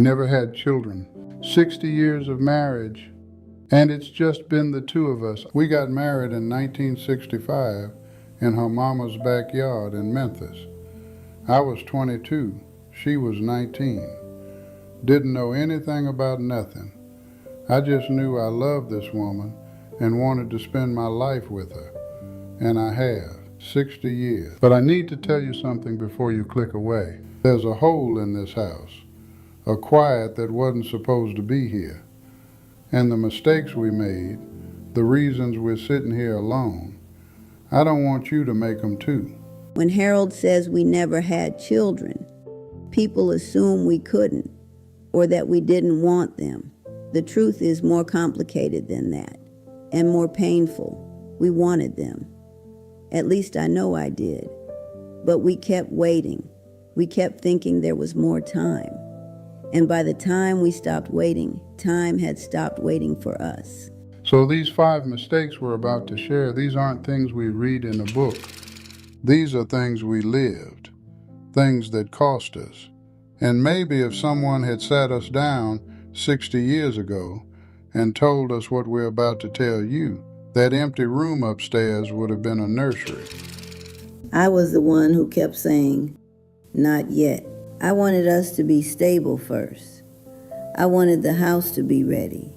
We never had children. 60 years of marriage, and it's just been the two of us. We got married in 1965 in her mama's backyard in Memphis. I was 22. She was 19. Didn't know anything about nothing. I just knew I loved this woman and wanted to spend my life with her. And I have, 60 years. But I need to tell you something before you click away. There's a hole in this house, a quiet that wasn't supposed to be here. And the mistakes we made, the reasons we're sitting here alone, I don't want you to make them too. When Harold says we never had children, people assume we couldn't or that we didn't want them. The truth is more complicated than that and more painful. We wanted them. At least I know I did. But we kept waiting. We kept thinking there was more time. And by the time we stopped waiting, time had stopped waiting for us. So these 5 mistakes we're about to share, these aren't things we read in a book. These are things we lived, things that cost us. And maybe if someone had sat us down 60 years ago and told us what we're about to tell you, that empty room upstairs would have been a nursery. I was the one who kept saying, not yet. I wanted us to be stable first. I wanted the house to be ready,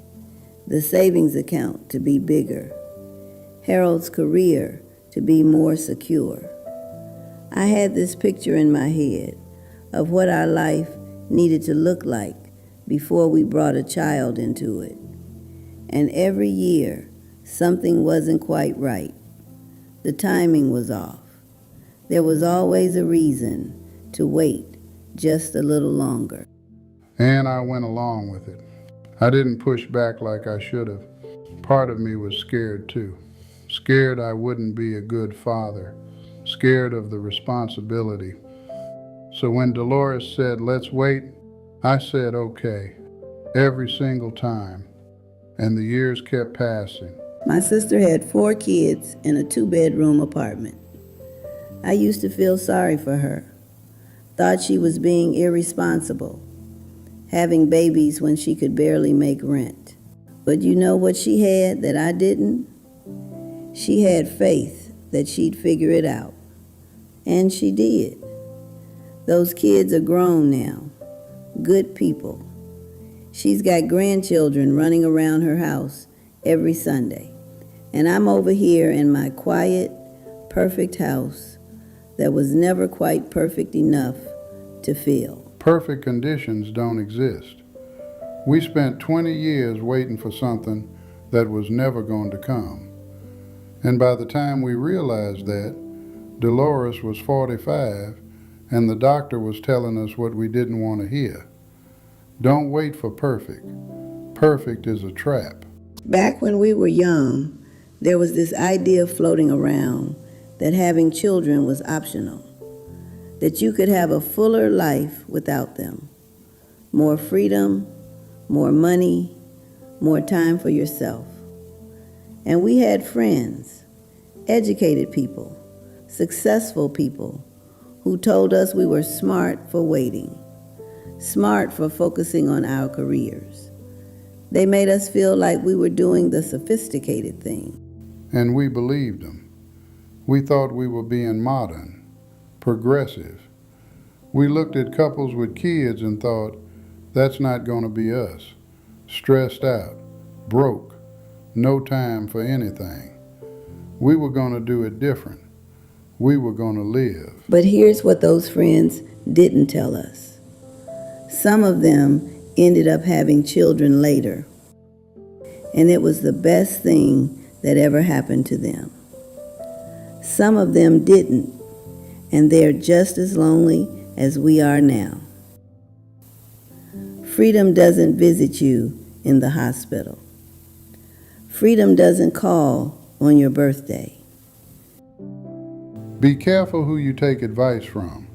the savings account to be bigger, Harold's career to be more secure. I had this picture in my head of what our life needed to look like before we brought a child into it. And every year, something wasn't quite right. The timing was off. There was always a reason to wait just a little longer. And I went along with it. I didn't push back like I should have. Part of me was scared too. Scared I wouldn't be a good father. Scared of the responsibility. So when Delores said, let's wait, I said, okay, every single time. And the years kept passing. My sister had 4 kids in a 2-bedroom apartment. I used to feel sorry for her. Thought she was being irresponsible, having babies when she could barely make rent. But you know what she had that I didn't? She had faith that she'd figure it out. And she did. Those kids are grown now, good people. She's got grandchildren running around her house every Sunday. And I'm over here in my quiet, perfect house that was never quite perfect enough to feel. Perfect conditions don't exist. We spent 20 years waiting for something that was never going to come. And by the time we realized that, Delores was 45, and the doctor was telling us what we didn't want to hear. Don't wait for perfect. Perfect is a trap. Back when we were young, there was this idea floating around that having children was optional, that you could have a fuller life without them. More freedom, more money, more time for yourself. And we had friends, educated people, successful people, who told us we were smart for waiting, smart for focusing on our careers. They made us feel like we were doing the sophisticated thing. And we believed them. We thought we were being modern, progressive. We looked at couples with kids and thought, that's not going to be us. Stressed out, broke, no time for anything. We were going to do it different. We were going to live. But here's what those friends didn't tell us. Some of them ended up having children later, and it was the best thing that ever happened to them. Some of them didn't, and they're just as lonely as we are now. Freedom doesn't visit you in the hospital. Freedom doesn't call on your birthday. Be careful who you take advice from.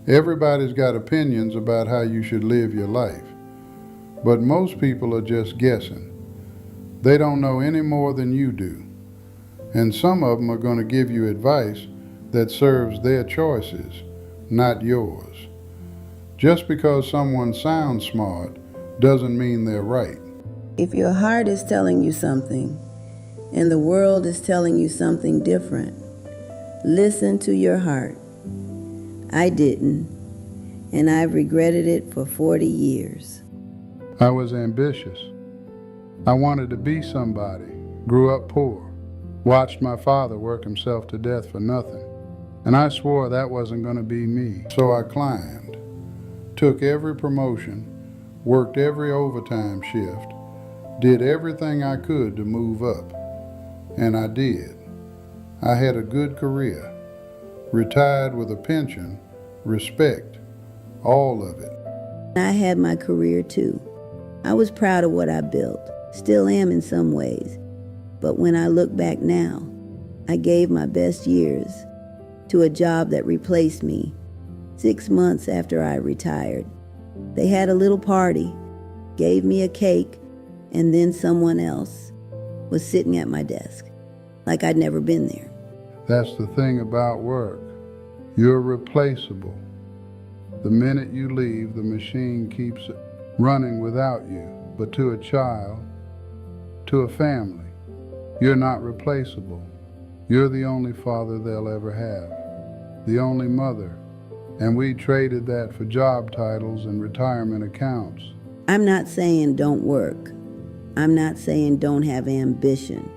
Everybody's got opinions about how you should live your life, but most people are just guessing. They don't know any more than you do, and some of them are going to give you advice that serves their choices, not yours. Just because someone sounds smart doesn't mean they're right. If your heart is telling you something and the world is telling you something different, listen to your heart. I didn't, and I've regretted it for 40 years. I was ambitious. I wanted to be somebody, grew up poor, watched my father work himself to death for nothing, and I swore that wasn't going to be me. So I climbed, took every promotion, worked every overtime shift, did everything I could to move up, and I did. I had a good career, retired with a pension, respect, all of it. I had my career too. I was proud of what I built, still am in some ways. But when I look back now, I gave my best years to a job that replaced me 6 months after I retired. They had a little party, gave me a cake, and then someone else was sitting at my desk, like I'd never been there. That's the thing about work. You're replaceable. The minute you leave, the machine keeps running without you. But to a child, to a family, you're not replaceable. You're the only father they'll ever have, the only mother. And we traded that for job titles and retirement accounts. I'm not saying don't work. I'm not saying don't have ambition.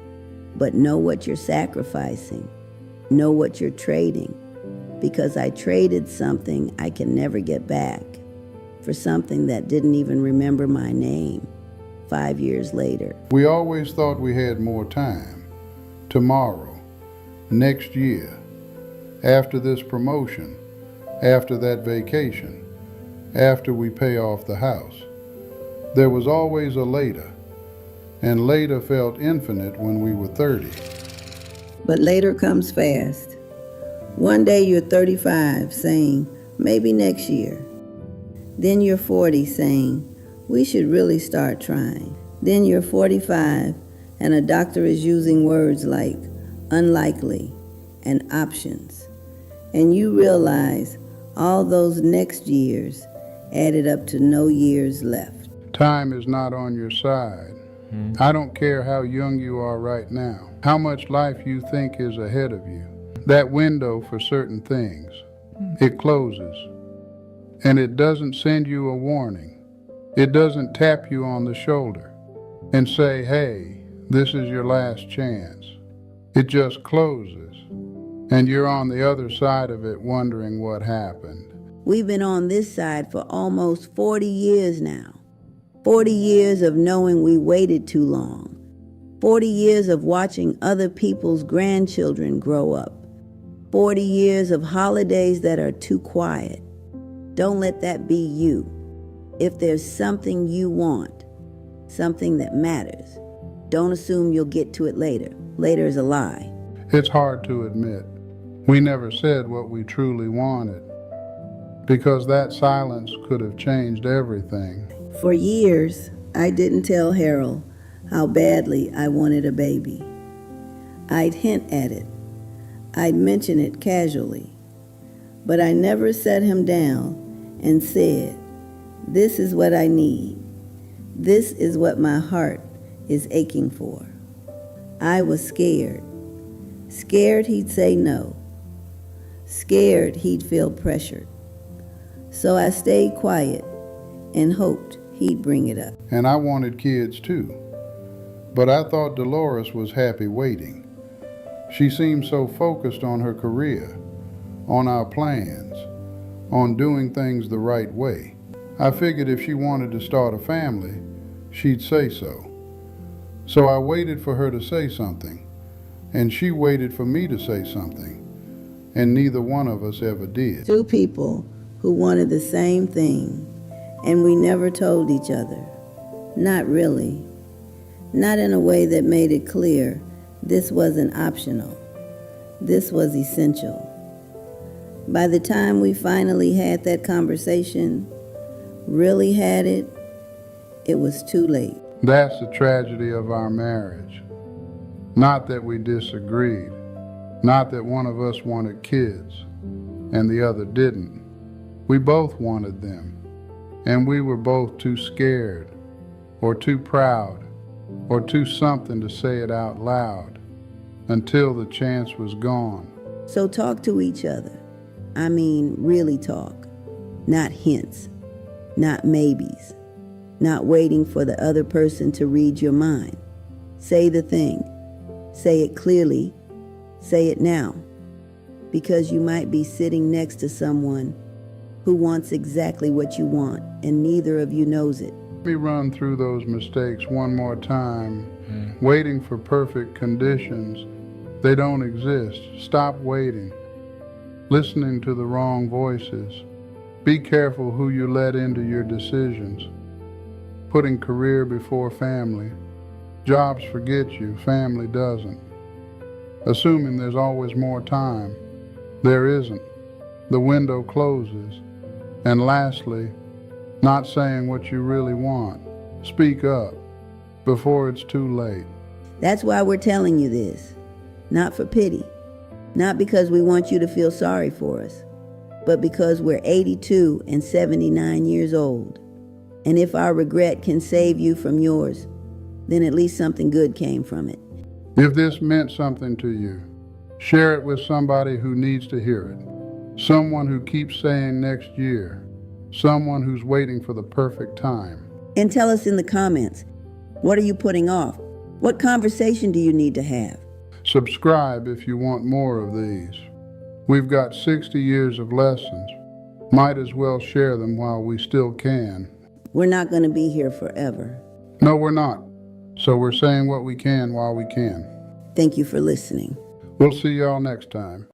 But know what you're sacrificing. Know what you're trading. Because I traded something I can never get back for something that didn't even remember my name 5 years later. We always thought we had more time. Tomorrow, next year, after this promotion, after that vacation, after we pay off the house. There was always a later, and later felt infinite when we were 30. But later comes fast. One day you're 35 saying, maybe next year. Then you're 40 saying, we should really start trying. Then you're 45 and a doctor is using words like unlikely and options. And you realize all those next years added up to no years left. Time is not on your side. I don't care how young you are right now, how much life you think is ahead of you. That window for certain things, it closes. And it doesn't send you a warning. It doesn't tap you on the shoulder and say, hey, this is your last chance. It just closes. And you're on the other side of it wondering what happened. We've been on this side for almost 40 years now. 40 years of knowing we waited too long. 40 years of watching other people's grandchildren grow up. 40 years of holidays that are too quiet. Don't let that be you. If there's something you want, something that matters, don't assume you'll get to it later. Later is a lie. It's hard to admit. We never said what we truly wanted, because that silence could have changed everything. For years, I didn't tell Harold how badly I wanted a baby. I'd hint at it. I'd mention it casually. But I never sat him down and said, this is what I need. This is what my heart is aching for. I was scared. Scared he'd say no. Scared he'd feel pressured. So I stayed quiet and hoped he'd bring it up. And I wanted kids too. But I thought Delores was happy waiting. She seemed so focused on her career, on our plans, on doing things the right way. I figured if she wanted to start a family, she'd say so. So I waited for her to say something, and she waited for me to say something, and neither one of us ever did. Two people who wanted the same thing, and we never told each other. Not really. Not in a way that made it clear this wasn't optional. This was essential. By the time we finally had that conversation, really had it, it was too late. That's the tragedy of our marriage. Not that we disagreed, not that one of us wanted kids and the other didn't, We both wanted them, and we were both too scared, or too proud, or too something to say it out loud, until the chance was gone. So talk to each other. I mean, really talk. Not hints, not maybes, not waiting for the other person to read your mind. Say the thing. Say it clearly. Say it now. Because you might be sitting next to someone who wants exactly what you want, and neither of you knows it. Let me run through those mistakes one more time. Waiting for perfect conditions. They don't exist. Stop waiting. Listening to the wrong voices. Be careful who you let into your decisions. Putting career before family. Jobs forget you, family doesn't. Assuming there's always more time. There isn't. The window closes. And lastly, not saying what you really want. Speak up before it's too late. That's why we're telling you this. Not for pity. Not because we want you to feel sorry for us, but because we're 82 and 79 years old. And if our regret can save you from yours, then at least something good came from it. If this meant something to you, share it with somebody who needs to hear it. Someone who keeps saying next year. Someone who's waiting for the perfect time. And tell us in the comments, what are you putting off? What conversation do you need to have? Subscribe if you want more of these. We've got 60 years of lessons. Might as well share them while we still can. We're not going to be here forever. No, we're not. So we're saying what we can while we can. Thank you for listening. We'll see y'all next time.